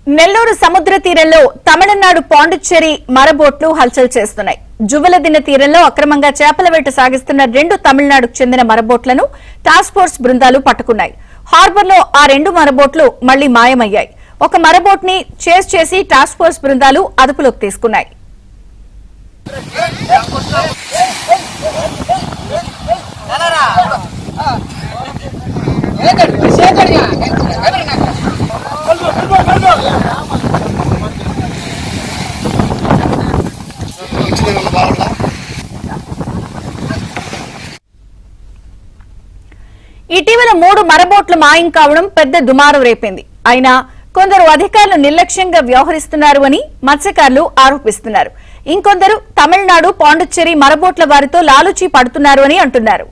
నెల్లూరు సముద్ర తీరంలో తమిళనాడు పాండిచ్చేరి మరబోట్లు హల్చల్ చేస్తున్నాయి. జువ్వలదిన్నె తీరంలో అక్రమంగా చేపల వేట సాగిస్తున్న 2 తమిళనాడుకు చెందిన మరబోట్లను టాస్క్ ఫోర్స్ బృందాలు పట్టుకున్నాయి. హార్బర్లో ఆ 2 మరబోట్లు మళ్లీ మాయమయ్యాయి. ఒక మరబోట్ ని చేజ్ చేసి టాస్క్ ఫోర్స్ బృందాలు అదుపులోకి తీసుకున్నాయి. ఇటీవల 3 మరబోట్లు మాయం కావడం పెద్ద దుమారం రేపింది. అయినా కొందరు అధికారులు నిర్లక్ష్యంగా వ్యవహరిస్తున్నారు అని మత్స్యకారులు ఆరోపిస్తున్నారు. ఇంకొందరు తమిళనాడు పాండిచ్చేరి మరబోట్ల వారితో లాలూచీ పడుతున్నారు అని అంటున్నారు.